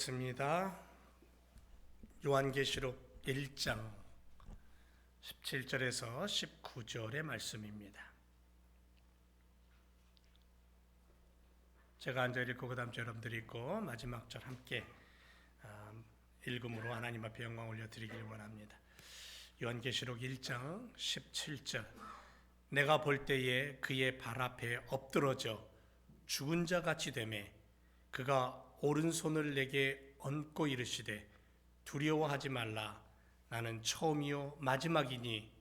습니다. 요한계시록 1장 17절에서 19절의 말씀입니다. 제가 앉아 읽고 그 다음 절 여러분들이 읽고 마지막 절 함께 읽음으로 하나님 앞에 영광 올려드리기를 원합니다. 요한계시록 1장 17절 내가 볼 때에 그의 발 앞에 엎드러져 죽은 자 같이 되매 그가 오른손을 내게 얹고 이르시되 두려워하지 말라 나는 처음이요 마지막이니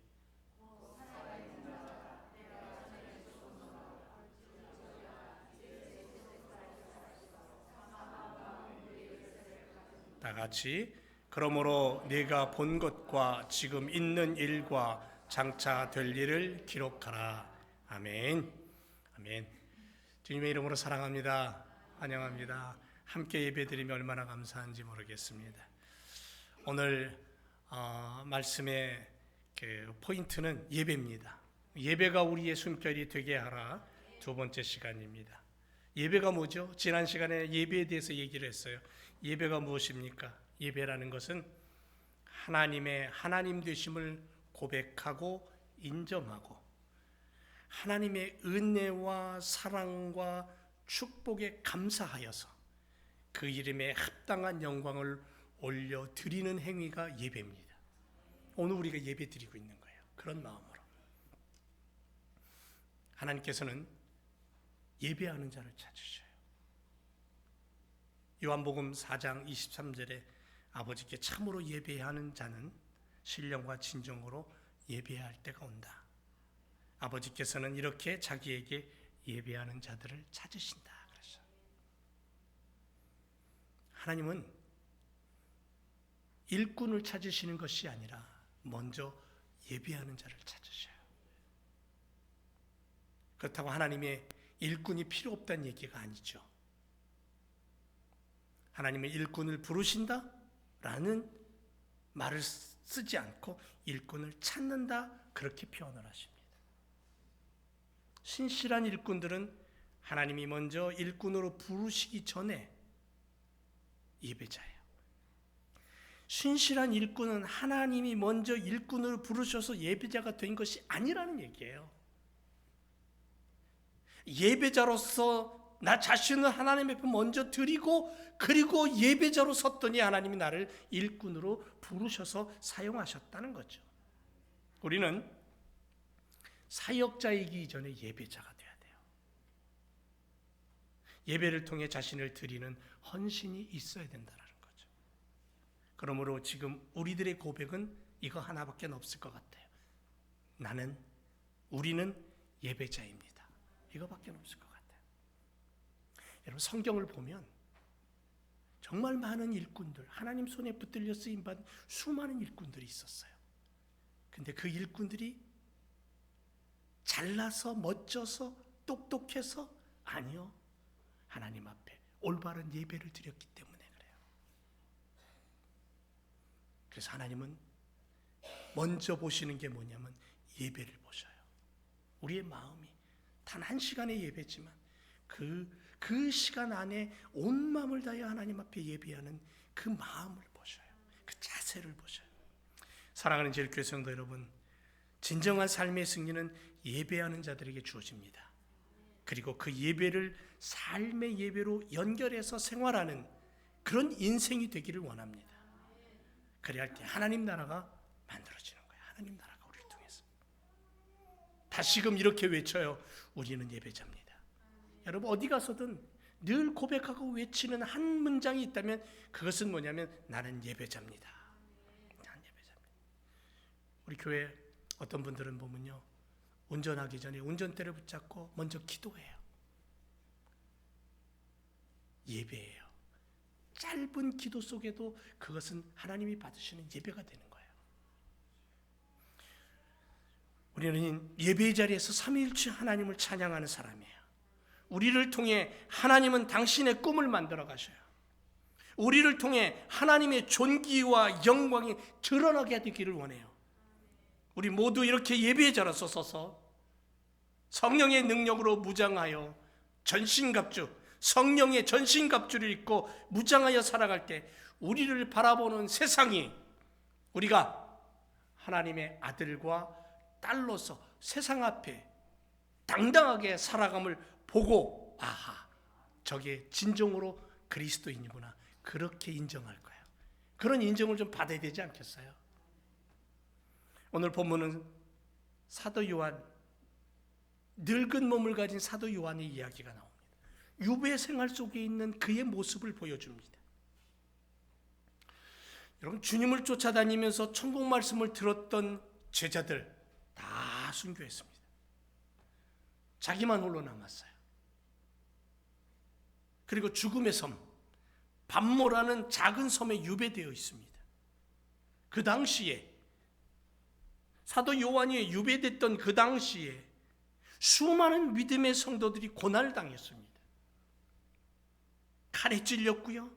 다 같이 그러므로 네가 본 것과 지금 있는 일과 장차 될 일을 기록하라. 아멘. 아멘. 주님의 이름으로 사랑합니다. 환영합니다. 함께 예배드리면 얼마나 감사한지 모르겠습니다. 오늘 말씀의 그 포인트는 예배입니다. 예배가 우리의 숨결이 되게 하라. 두 번째 시간입니다. 예배가 뭐죠? 지난 시간에 예배에 대해서 얘기를 했어요. 예배가 무엇입니까? 예배라는 것은 하나님의 하나님 되심을 고백하고 인정하고 하나님의 은혜와 사랑과 축복에 감사하여서 그 이름에 합당한 영광을 올려드리는 행위가 예배입니다. 오늘 우리가 예배 드리고 있는 거예요. 그런 마음으로 하나님께서는 예배하는 자를 찾으셔요. 요한복음 4장 23절에 아버지께 참으로 예배하는 자는 신령과 진정으로 예배할 때가 온다. 아버지께서는 이렇게 자기에게 예배하는 자들을 찾으신다. 그래서 하나님은 일꾼을 찾으시는 것이 아니라 먼저 예배하는 자를 찾으셔요. 그렇다고 하나님의 일꾼이 필요 없다는 얘기가 아니죠. 하나님의 일꾼을 부르신다라는 말을 쓰지 않고 일꾼을 찾는다 그렇게 표현을 하십니다. 신실한 일꾼들은 하나님이 먼저 일꾼으로 부르시기 전에 예배자예요. 신실한 일꾼은 하나님이 먼저 일꾼으로 부르셔서 예배자가 된 것이 아니라는 얘기예요. 예배자로서 나 자신을 하나님 앞에 먼저 드리고 그리고 예배자로 섰더니 하나님이 나를 일꾼으로 부르셔서 사용하셨다는 거죠. 우리는 사역자이기 전에 예배자가 돼야 돼요. 예배를 통해 자신을 드리는 헌신이 있어야 된다는 거죠. 그러므로 지금 우리들의 고백은 이거 하나밖에 없을 것 같아요. 우리는 예배자입니다. 이거밖에 없을 것 같아요. 여러분 성경을 보면 정말 많은 일꾼들, 하나님 손에 붙들려 쓰임받은 수많은 일꾼들이 있었어요. 근데 그 일꾼들이 잘나서 멋져서 똑똑해서 아니요. 하나님 앞에 올바른 예배를 드렸기 때문에 그래요. 그래서 하나님은 먼저 보시는 게 뭐냐면 예배를 보셔요. 우리의 마음이 단 한 시간의 예배지만 그 시간 안에 온 마음을 다해 하나님 앞에 예배하는 그 마음을 보셔요. 그 자세를 보셔요. 사랑하는 제일교회 성도 여러분, 진정한 삶의 승리는 예배하는 자들에게 주어집니다. 그리고 그 예배를 삶의 예배로 연결해서 생활하는 그런 인생이 되기를 원합니다. 그래야 할 때 하나님 나라가 만들어지는 거예요. 하나님 나라가 우리를 통해서. 다시금 이렇게 외쳐요. 우리는 예배자입니다. 여러분 어디 가서든 늘 고백하고 외치는 한 문장이 있다면 그것은 뭐냐면 나는 예배자입니다. 나는 예배자입니다. 우리 교회 어떤 분들은 보면요. 운전하기 전에 운전대를 붙잡고 먼저 기도해요. 예배예요. 짧은 기도 속에도 그것은 하나님이 받으시는 예배가 되는 거예요. 우리는 예배의 자리에서 삼위일체 하나님을 찬양하는 사람이에요. 우리를 통해 하나님은 당신의 꿈을 만들어 가셔요. 우리를 통해 하나님의 존귀와 영광이 드러나게 되기를 원해요. 우리 모두 이렇게 예배의 자로서 서서 성령의 능력으로 무장하여 전신갑주 성령의 전신갑주를 입고 무장하여 살아갈 때 우리를 바라보는 세상이 우리가 하나님의 아들과 딸로서 세상 앞에 당당하게 살아감을 보고 아하, 저게 진정으로 그리스도인이구나, 그렇게 인정할 거예요. 그런 인정을 좀 받아야 되지 않겠어요? 오늘 본문은 사도 요한, 늙은 몸을 가진 사도 요한의 이야기가 나옵니다. 유배 생활 속에 있는 그의 모습을 보여줍니다. 여러분, 주님을 쫓아다니면서 천국 말씀을 들었던 제자들 다 순교했습니다. 자기만 홀로 남았어요. 그리고 죽음의 섬 밤모라는 작은 섬에 유배되어 있습니다. 그 당시에 사도 요한이 유배됐던 그 당시에 수많은 믿음의 성도들이 고난을 당했습니다. 칼에 찔렸고요,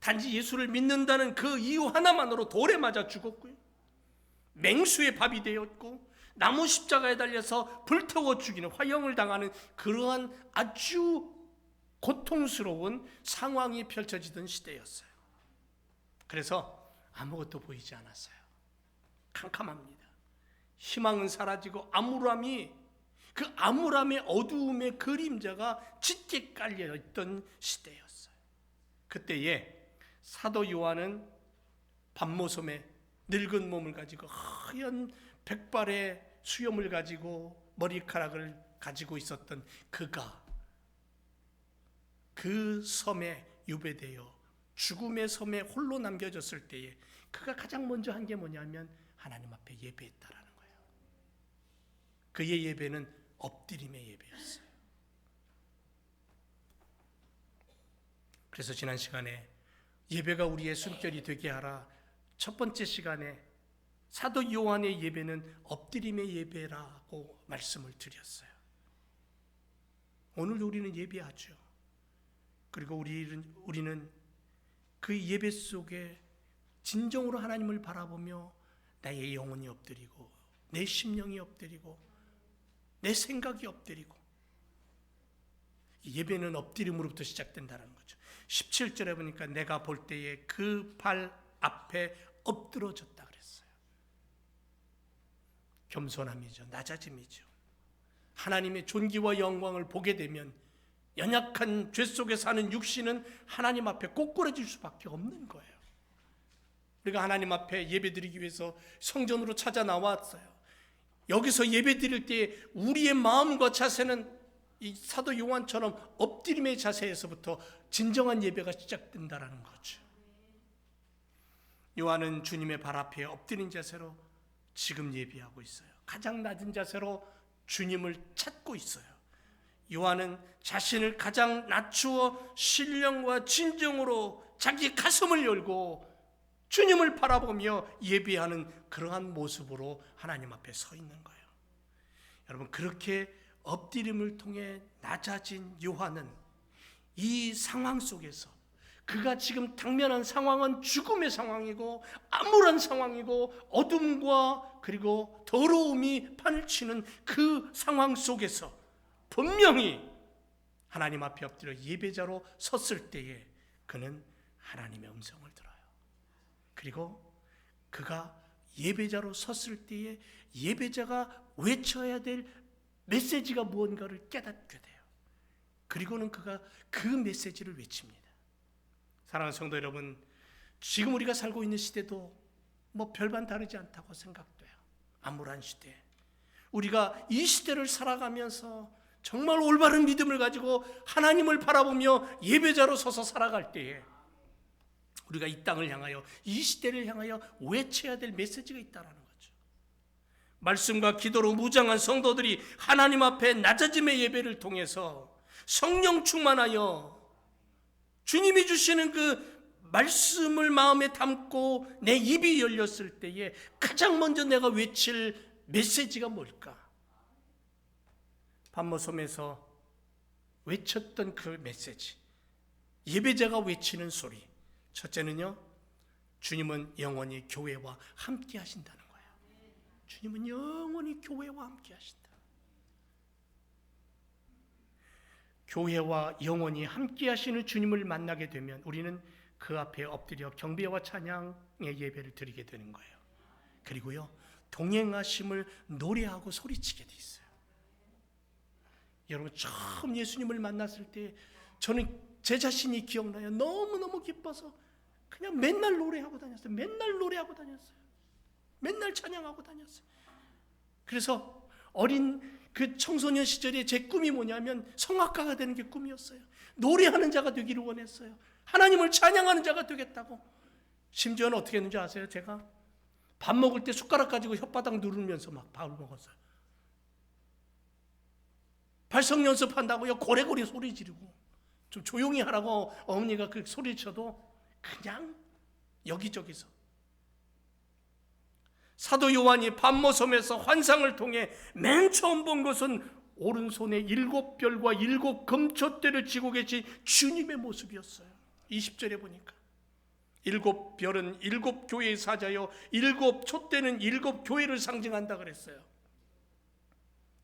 단지 예수를 믿는다는 그 이유 하나만으로 돌에 맞아 죽었고요, 맹수의 밥이 되었고, 나무 십자가에 달려서 불태워 죽이는 화형을 당하는 그러한 아주 고통스러운 상황이 펼쳐지던 시대였어요. 그래서 아무것도 보이지 않았어요. 캄캄합니다. 희망은 사라지고 그 암울함의 어두움의 그림자가 짙게 깔려있던 시대였어요. 그때에 사도 요한은 밤모섬에 늙은 몸을 가지고 하얀 백발의 수염을 가지고 머리카락을 가지고 있었던 그가 그 섬에 유배되어 죽음의 섬에 홀로 남겨졌을 때에 그가 가장 먼저 한 게 뭐냐면 하나님 앞에 예배했다라는 거예요. 그의 예배는 엎드림의 예배였어요. 그래서 지난 시간에 예배가 우리의 숨결이 되게 하라 첫 번째 시간에 사도 요한의 예배는 엎드림의 예배라고 말씀을 드렸어요. 오늘 우리는 예배하죠. 그리고 우리는 그 예배 속에 진정으로 하나님을 바라보며 나의 영혼이 엎드리고 내 심령이 엎드리고 내 생각이 엎드리고, 예배는 엎드림으로부터 시작된다는 거죠. 17절에 보니까 내가 볼 때에 그 발 앞에 엎드러졌다 그랬어요. 겸손함이죠. 낮아짐이죠. 하나님의 존귀와 영광을 보게 되면 연약한 죄 속에 사는 육신은 하나님 앞에 꼬꾸라질 수밖에 없는 거예요. 우리가 하나님 앞에 예배드리기 위해서 성전으로 찾아 나왔어요. 여기서 예배드릴 때 우리의 마음과 자세는 이 사도 요한처럼 엎드림의 자세에서부터 진정한 예배가 시작된다는 거죠. 요한은 주님의 발 앞에 엎드린 자세로 지금 예배하고 있어요. 가장 낮은 자세로 주님을 찾고 있어요. 요한은 자신을 가장 낮추어 신령과 진정으로 자기 가슴을 열고 주님을 바라보며 예배하는 그러한 모습으로 하나님 앞에 서 있는 거예요. 여러분, 그렇게 엎드림을 통해 낮아진 요한은 이 상황 속에서 그가 지금 당면한 상황은 죽음의 상황이고 암울한 상황이고 어둠과 그리고 더러움이 판을 치는 그 상황 속에서 분명히 하나님 앞에 엎드려 예배자로 섰을 때에 그는 하나님의 음성을 들어요. 그리고 그가 예배자로 섰을 때에 예배자가 외쳐야 될 메시지가 무언가를 깨닫게 돼요. 그리고는 그가 그 메시지를 외칩니다. 사랑하는 성도 여러분, 지금 우리가 살고 있는 시대도 뭐 별반 다르지 않다고 생각돼요. 암울한 시대. 우리가 이 시대를 살아가면서 정말 올바른 믿음을 가지고 하나님을 바라보며 예배자로 서서 살아갈 때에 우리가 이 땅을 향하여, 이 시대를 향하여 외쳐야 될 메시지가 있다는 거죠. 말씀과 기도로 무장한 성도들이 하나님 앞에 낮아짐의 예배를 통해서 성령 충만하여 주님이 주시는 그 말씀을 마음에 담고 내 입이 열렸을 때에 가장 먼저 내가 외칠 메시지가 뭘까? 밤모섬에서 외쳤던 그 메시지, 예배자가 외치는 소리. 첫째는요, 주님은 영원히 교회와 함께 하신다는 거예요. 주님은 영원히 교회와 함께 하신다. 교회와 영원히 함께 하시는 주님을 만나게 되면 우리는 그 앞에 엎드려 경배와 찬양의 예배를 드리게 되는 거예요. 그리고요, 동행하심을 노래하고 소리치게 돼 있어요. 여러분, 처음 예수님을 만났을 때 저는 제 자신이 기억나요. 너무너무 기뻐서 그냥 맨날 노래하고 다녔어요. 맨날 노래하고 다녔어요. 맨날 찬양하고 다녔어요. 그래서 어린 그 청소년 시절에 제 꿈이 뭐냐면 성악가가 되는 게 꿈이었어요. 노래하는 자가 되기를 원했어요. 하나님을 찬양하는 자가 되겠다고. 심지어는 어떻게 했는지 아세요? 제가 밥 먹을 때 숟가락 가지고 혓바닥 누르면서 막 밥을 먹었어요. 발성 연습한다고요, 고래고래 소리 지르고. 좀 조용히 하라고 어머니가 그 소리 쳐도 그냥 여기저기서. 사도 요한이 밤모섬에서 환상을 통해 맨 처음 본 것은 오른손에 7별과 7 금촛대를 쥐고 계신 주님의 모습이었어요. 20절에 보니까 7별은 7 교회의 사자요, 7 촛대는 7 교회를 상징한다 그랬어요.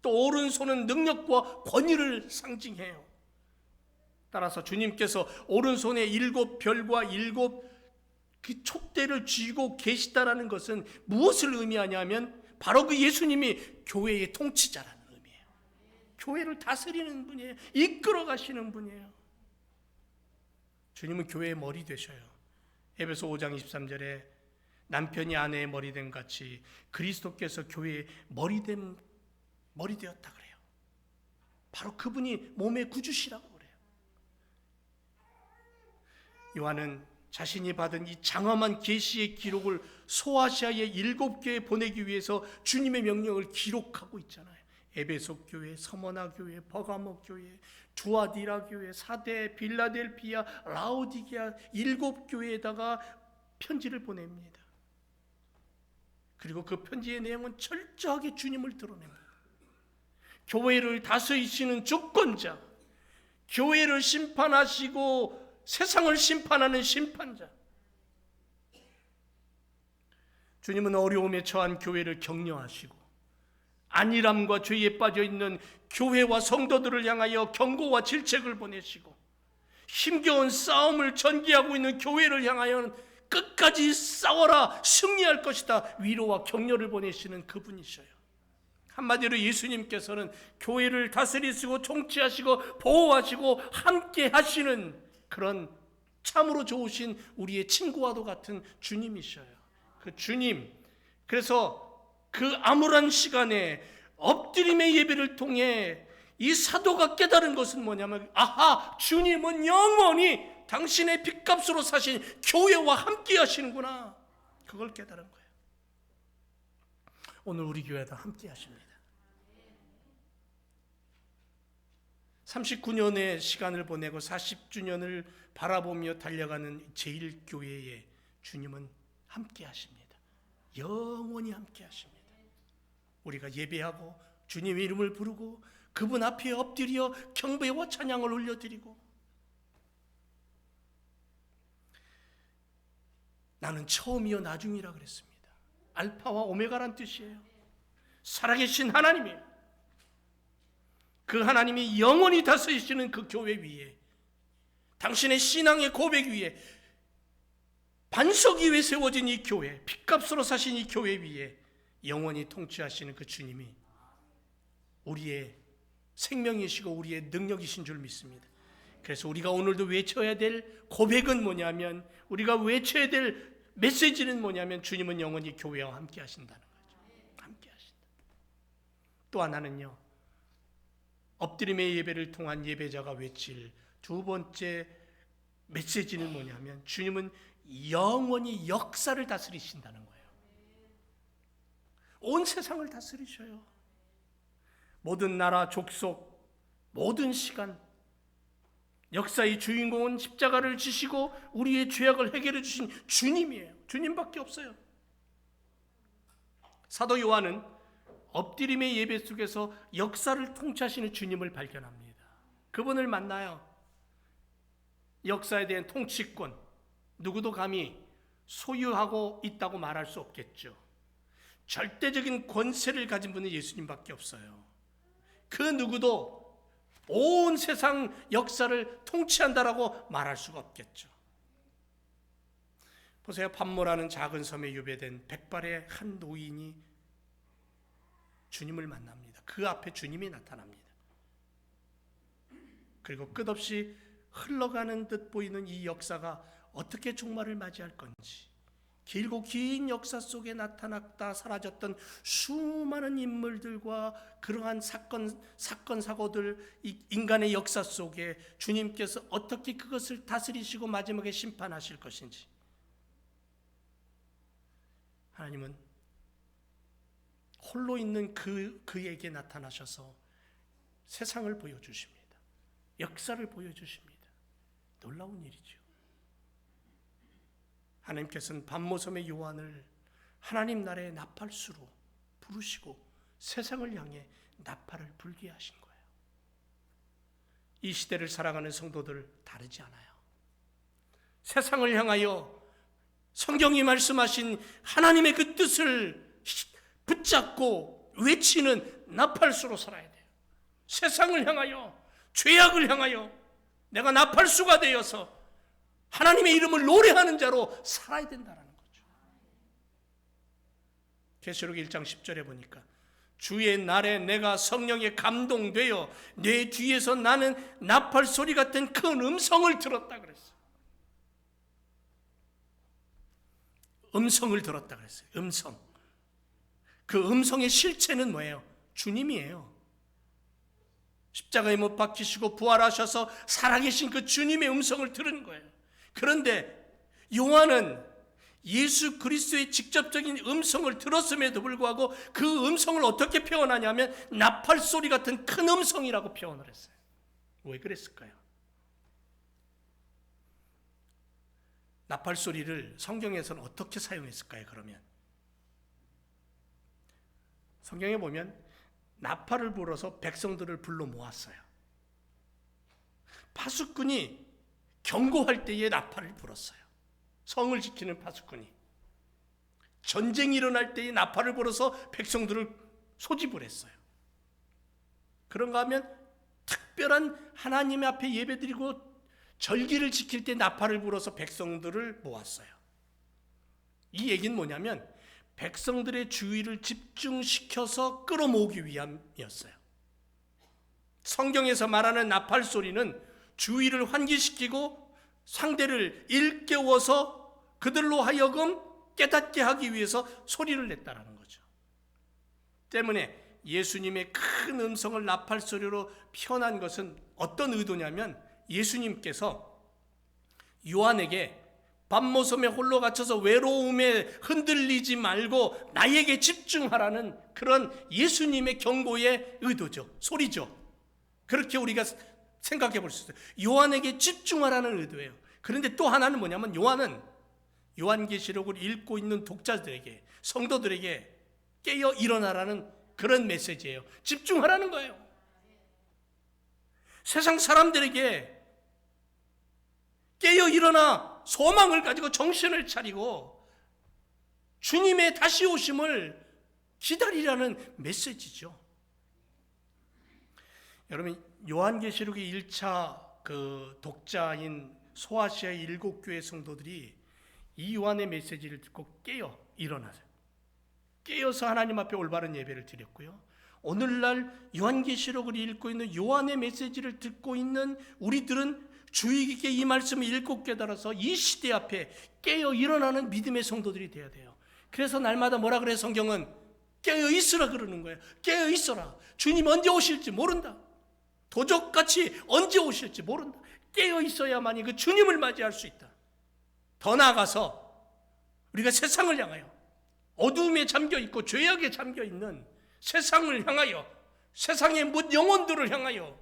또 오른손은 능력과 권위를 상징해요. 따라서 주님께서 오른손에 7별과 7 그 촛대를 쥐고 계시다라는 것은 무엇을 의미하냐면 바로 그 예수님이 교회의 통치자라는 의미예요. 교회를 다스리는 분이에요. 이끌어 가시는 분이에요. 주님은 교회의 머리 되셔요. 에베소 5장 23절에 남편이 아내의 머리됨 같이 그리스도께서 교회의 머리되었다 그래요. 바로 그분이 몸의 구주시라고 그래요. 요한은 자신이 받은 이 장엄한 계시의 기록을 소아시아의 7교회에 보내기 위해서 주님의 명령을 기록하고 있잖아요. 에베소 교회, 서머나 교회, 버가모 교회, 두아디라 교회, 사대, 빌라델피아, 라오디게아 7교회에다가 편지를 보냅니다. 그리고 그 편지의 내용은 철저하게 주님을 드러냅니다. 교회를 다스리시는 주권자, 교회를 심판하시고 세상을 심판하는 심판자. 주님은 어려움에 처한 교회를 격려하시고 안일함과 죄에 빠져있는 교회와 성도들을 향하여 경고와 질책을 보내시고 힘겨운 싸움을 전개하고 있는 교회를 향하여는 끝까지 싸워라, 승리할 것이다, 위로와 격려를 보내시는 그분이셔요. 한마디로 예수님께서는 교회를 다스리시고 통치하시고 보호하시고 함께 하시는 그런 참으로 좋으신 우리의 친구와도 같은 주님이셔요. 그 주님, 그래서 그 암울한 시간에 엎드림의 예배를 통해 이 사도가 깨달은 것은 뭐냐면, 아하, 주님은 영원히 당신의 핏값으로 사신 교회와 함께 하시는구나. 그걸 깨달은 거예요. 오늘 우리 교회도 함께 하십니다. 39년의 시간을 보내고 40주년을 바라보며 달려가는 제1교회에 주님은 함께 하십니다. 영원히 함께 하십니다. 우리가 예배하고 주님의 이름을 부르고 그분 앞에 엎드려 경배와 찬양을 올려드리고, 나는 처음이요 나중이라 그랬습니다. 알파와 오메가란 뜻이에요. 살아계신 하나님이에요. 그 하나님이 영원히 다스리시는 그 교회 위에, 당신의 신앙의 고백 위에, 반석 위에 세워진 이 교회, 핏값으로 사신 이 교회 위에 영원히 통치하시는 그 주님이 우리의 생명이시고 우리의 능력이신 줄 믿습니다. 그래서 우리가 오늘도 외쳐야 될 고백은 뭐냐면, 우리가 외쳐야 될 메시지는 뭐냐면, 주님은 영원히 교회와 함께 하신다는 거죠. 함께 하신다. 또 하나는요, 엎드림의 예배를 통한 예배자가 외칠 두 번째 메시지는 뭐냐면, 주님은 영원히 역사를 다스리신다는 거예요. 온 세상을 다스리셔요. 모든 나라, 족속, 모든 시간, 역사의 주인공은 십자가를 지시고 우리의 죄악을 해결해 주신 주님이에요. 주님밖에 없어요. 사도 요한은 엎드림의 예배 속에서 역사를 통치하시는 주님을 발견합니다. 그분을 만나요. 역사에 대한 통치권, 누구도 감히 소유하고 있다고 말할 수 없겠죠. 절대적인 권세를 가진 분은 예수님밖에 없어요. 그 누구도 온 세상 역사를 통치한다라고 말할 수가 없겠죠. 보세요. pat모라는 작은 섬에 유배된 백발의 한 노인이 주님을 만납니다. 그 앞에 주님이 나타납니다. 그리고 끝없이 흘러가는 듯 보이는 이 역사가 어떻게 종말을 맞이할 건지, 길고 긴 역사 속에 나타났다 사라졌던 수많은 인물들과 그러한 사건 사고들, 인간의 역사 속에 주님께서 어떻게 그것을 다스리시고 마지막에 심판하실 것인지, 하나님은 홀로 있는 그에게 나타나셔서 세상을 보여주십니다. 역사를 보여주십니다. 놀라운 일이죠. 하나님께서는 반모섬의 요한을 하나님 나라의 나팔수로 부르시고 세상을 향해 나팔을 불게 하신 거예요. 이 시대를 살아가는 성도들 다르지 않아요. 세상을 향하여 성경이 말씀하신 하나님의 그 뜻을 붙잡고 외치는 나팔수로 살아야 돼요. 세상을 향하여, 죄악을 향하여 내가 나팔수가 되어서 하나님의 이름을 노래하는 자로 살아야 된다는 거죠. 계시록 1장 10절에 보니까 주의 날에 내가 성령에 감동되어 내 뒤에서 나는 나팔 소리 같은 큰 음성을 들었다 그랬어요. 음성을 들었다 그랬어요. 음성. 그 음성의 실체는 뭐예요? 주님이에요. 십자가에 못 박히시고 부활하셔서 살아계신 그 주님의 음성을 들은 거예요. 그런데 요한은 예수 그리스도의 직접적인 음성을 들었음에도 불구하고 그 음성을 어떻게 표현하냐면 나팔 소리 같은 큰 음성이라고 표현을 했어요. 왜 그랬을까요? 나팔 소리를 성경에서는 어떻게 사용했을까요? 그러면 성경에 보면 나팔을 불어서 백성들을 불러 모았어요. 파수꾼이 경고할 때에 나팔을 불었어요. 성을 지키는 파수꾼이 전쟁이 일어날 때에 나팔을 불어서 백성들을 소집을 했어요. 그런가 하면 특별한 하나님 앞에 예배드리고 절기를 지킬 때 나팔을 불어서 백성들을 모았어요. 이 얘기는 뭐냐면 백성들의 주의를 집중시켜서 끌어모으기 위함이었어요. 성경에서 말하는 나팔 소리는 주의를 환기시키고 상대를 일깨워서 그들로 하여금 깨닫게 하기 위해서 소리를 냈다라는 거죠. 때문에 예수님의 큰 음성을 나팔 소리로 표현한 것은 어떤 의도냐면 예수님께서 요한에게 반모섬에 홀로 갇혀서 외로움에 흔들리지 말고 나에게 집중하라는 그런 예수님의 경고의 의도죠. 소리죠. 그렇게 우리가 생각해 볼 수 있어요. 요한에게 집중하라는 의도예요. 그런데 또 하나는 뭐냐면 요한은 요한계시록을 읽고 있는 독자들에게, 성도들에게 깨어 일어나라는 그런 메시지예요. 집중하라는 거예요. 세상 사람들에게 깨어 일어나 소망을 가지고 정신을 차리고 주님의 다시 오심을 기다리라는 메시지죠. 여러분, 요한계시록의 1차 그 독자인 소아시아의 7교회 성도들이 이 요한의 메시지를 듣고 깨어 일어나세요. 깨어서 하나님 앞에 올바른 예배를 드렸고요. 오늘날 요한계시록을 읽고 있는 요한의 메시지를 듣고 있는 우리들은 주의 깊게 이 말씀을 읽고 깨달아서 이 시대 앞에 깨어 일어나는 믿음의 성도들이 되어야 돼요. 그래서 날마다 뭐라 그래요? 성경은 깨어 있으라 그러는 거예요. 깨어 있어라. 주님 언제 오실지 모른다. 도적같이 언제 오실지 모른다. 깨어 있어야만이 그 주님을 맞이할 수 있다. 더 나아가서 우리가 세상을 향하여 어두움에 잠겨있고 죄악에 잠겨있는 세상을 향하여, 세상의 못 영혼들을 향하여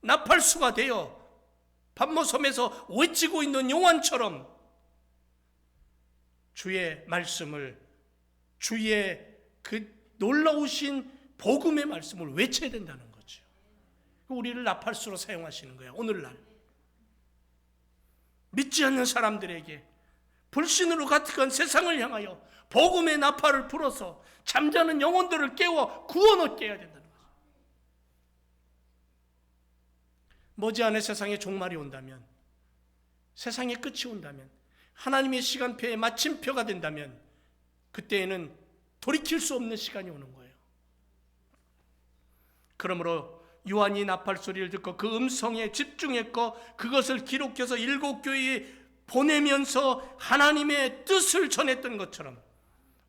나팔수가 되어 반모섬에서 외치고 있는 요한처럼 주의 말씀을, 주의 그 놀라우신 복음의 말씀을 외쳐야 된다는 거죠. 우리를 나팔수로 사용하시는 거예요. 오늘날 믿지 않는 사람들에게, 불신으로 가득한 세상을 향하여 복음의 나팔을 불어서 잠자는 영혼들을 깨워 구원 얻게 해야 된다는 거죠. 머지않아 세상에 종말이 온다면, 세상의 끝이 온다면, 하나님의 시간표에 마침표가 된다면 그때에는 돌이킬 수 없는 시간이 오는 거예요. 그러므로 요한이 나팔 소리를 듣고 그 음성에 집중했고 그것을 기록해서 7교회에 보내면서 하나님의 뜻을 전했던 것처럼,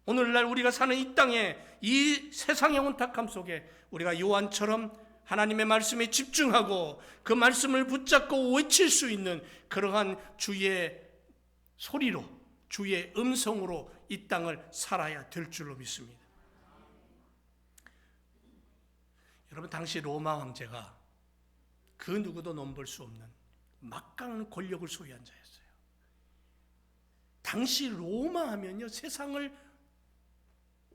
오늘날 우리가 사는 이 땅에, 이 세상의 혼탁함 속에 우리가 요한처럼 하나님의 말씀에 집중하고 그 말씀을 붙잡고 외칠 수 있는 그러한 주의 소리로, 주의 음성으로 이 땅을 살아야 될 줄로 믿습니다. 여러분, 당시 로마 황제가 그 누구도 넘볼 수 없는 막강한 권력을 소유한 자였어요. 당시 로마 하면요, 세상을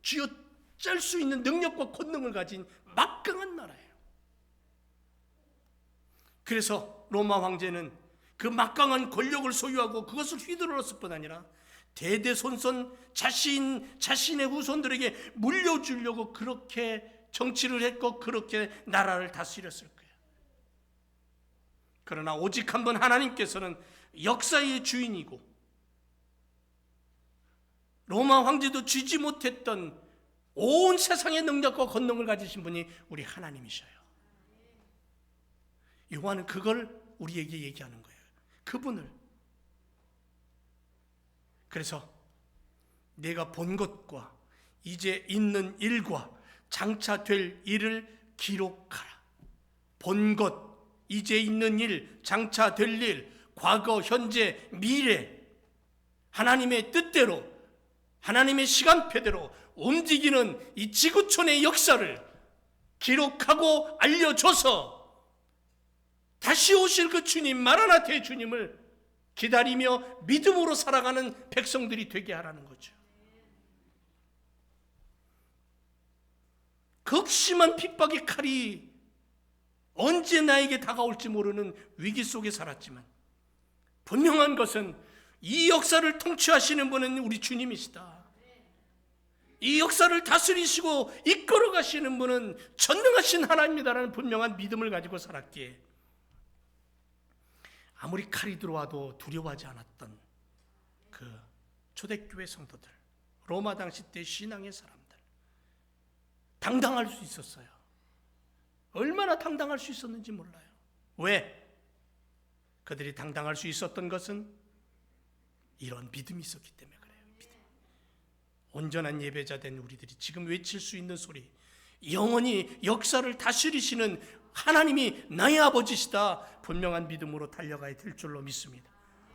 쥐어짤 수 있는 능력과 권능을 가진 막강한 나라예요. 그래서 로마 황제는 그 막강한 권력을 소유하고 그것을 휘두르었을 뿐 아니라 대대손손 자신의 후손들에게 물려주려고 그렇게 정치를 했고 그렇게 나라를 다스렸을 거예요. 그러나 오직 한 번 하나님께서는 역사의 주인이고 로마 황제도 쥐지 못했던 온 세상의 능력과 권능을 가지신 분이 우리 하나님이셔요. 요한은 그걸 우리에게 얘기하는 거예요. 그분을. 그래서 내가 본 것과 이제 있는 일과 장차 될 일을 기록하라. 본 것, 이제 있는 일, 장차 될 일, 과거, 현재, 미래, 하나님의 뜻대로, 하나님의 시간표대로 움직이는 이 지구촌의 역사를 기록하고 알려줘서 다시 오실 그 주님, 마라나타의 주님을 기다리며 믿음으로 살아가는 백성들이 되게 하라는 거죠. 극심한 핍박의 칼이 언제 나에게 다가올지 모르는 위기 속에 살았지만 분명한 것은 이 역사를 통치하시는 분은 우리 주님이시다. 이 역사를 다스리시고 이끌어 가시는 분은 전능하신 하나님이다라는 분명한 믿음을 가지고 살았기에 아무리 칼이 들어와도 두려워하지 않았던 그 초대교회 성도들, 로마 당시 때 신앙의 사람들, 당당할 수 있었어요. 얼마나 당당할 수 있었는지 몰라요. 왜? 그들이 당당할 수 있었던 것은 이런 믿음이 있었기 때문에 그래요. 믿음. 온전한 예배자 된 우리들이 지금 외칠 수 있는 소리, 영원히 역사를 다스리시는 하나님이 나의 아버지시다, 분명한 믿음으로 달려가야 될 줄로 믿습니다.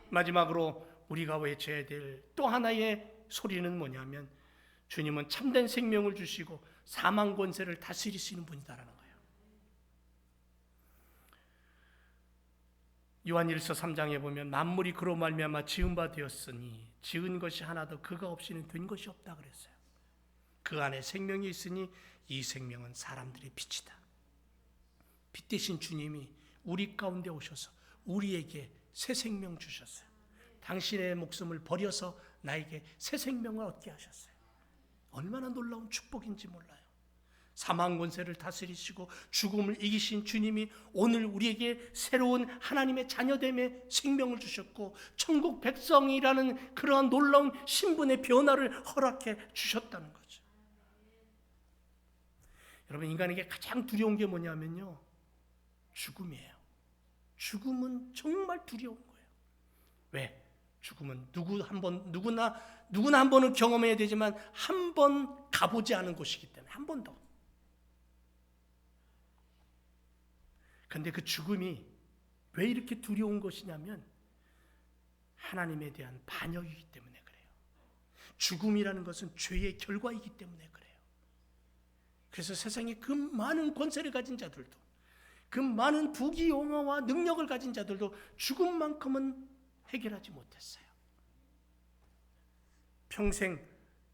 마지막으로 우리가 외쳐야 될 또 하나의 소리는 뭐냐면, 주님은 참된 생명을 주시고 사망 권세를 다스리시는 분이다라는 거예요. 요한일서 3장에 보면 만물이 그로 말미암아 지은 바 되었으니 지은 것이 하나도 그가 없이는 된 것이 없다 그랬어요. 그 안에 생명이 있으니 이 생명은 사람들의 빛이다. 빛 대신 주님이 우리 가운데 오셔서 우리에게 새 생명 주셨어요. 당신의 목숨을 버려서 나에게 새 생명을 얻게 하셨어요. 얼마나 놀라운 축복인지 몰라요. 사망 권세를 다스리시고 죽음을 이기신 주님이 오늘 우리에게 새로운 하나님의 자녀됨의 생명을 주셨고 천국 백성이라는 그러한 놀라운 신분의 변화를 허락해 주셨다는 거죠. 여러분, 인간에게 가장 두려운 게 뭐냐면요, 죽음이에요. 죽음은 정말 두려운 거예요. 왜? 죽음은 누구나 한 번은 경험해야 되지만 한 번 가보지 않은 곳이기 때문에, 한 번도. 그런데 그 죽음이 왜 이렇게 두려운 것이냐면 하나님에 대한 반역이기 때문에 그래요. 죽음이라는 것은 죄의 결과이기 때문에 그래요. 그래서 세상에 그 많은 권세를 가진 자들도, 그 많은 부귀영화와 능력을 가진 자들도 죽음만큼은 해결하지 못했어요. 평생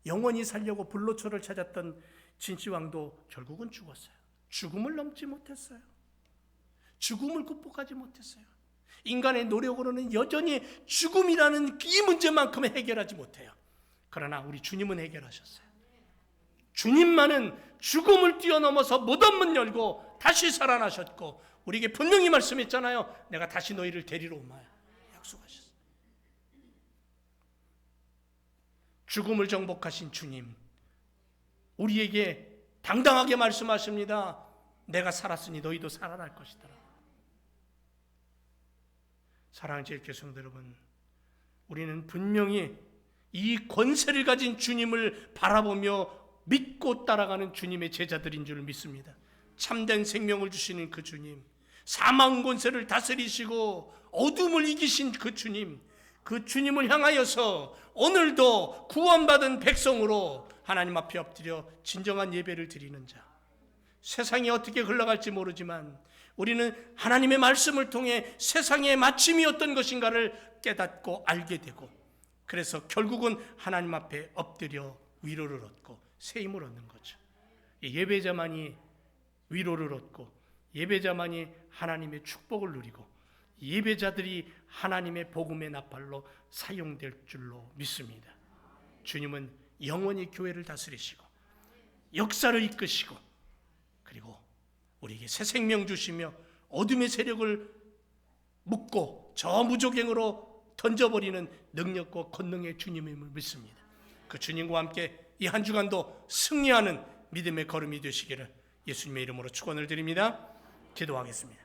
영원히 살려고 불로초를 찾았던 진시황도 결국은 죽었어요. 죽음을 넘지 못했어요. 죽음을 극복하지 못했어요. 인간의 노력으로는 여전히 죽음이라는 이 문제만큼은 해결하지 못해요. 그러나 우리 주님은 해결하셨어요. 주님만은 죽음을 뛰어넘어서 무덤문 열고 다시 살아나셨고 우리에게 분명히 말씀했잖아요. 내가 다시 너희를 데리러 오마야. 약속하셨어요. 죽음을 정복하신 주님, 우리에게 당당하게 말씀하십니다. 내가 살았으니 너희도 살아날 것이다. 사랑하는 제일교성도 여러분, 우리는 분명히 이 권세를 가진 주님을 바라보며 믿고 따라가는 주님의 제자들인 줄 믿습니다. 참된 생명을 주시는 그 주님, 사망 권세를 다스리시고 어둠을 이기신 그 주님, 그 주님을 향하여서 오늘도 구원받은 백성으로 하나님 앞에 엎드려 진정한 예배를 드리는 자. 세상이 어떻게 흘러갈지 모르지만 우리는 하나님의 말씀을 통해 세상의 마침이 어떤 것인가를 깨닫고 알게 되고, 그래서 결국은 하나님 앞에 엎드려 위로를 얻고 새 힘을 얻는 거죠. 예배자만이 위로를 얻고 예배자만이 하나님의 축복을 누리고 예배자들이 하나님의 복음의 나팔로 사용될 줄로 믿습니다. 주님은 영원히 교회를 다스리시고 역사를 이끄시고, 그리고 우리에게 새 생명 주시며 어둠의 세력을 묶고 저 무조갱으로 던져버리는 능력과 권능의 주님임을 믿습니다. 그 주님과 함께 이 한 주간도 승리하는 믿음의 걸음이 되시기를 예수님의 이름으로 축원을 드립니다. 기도하겠습니다.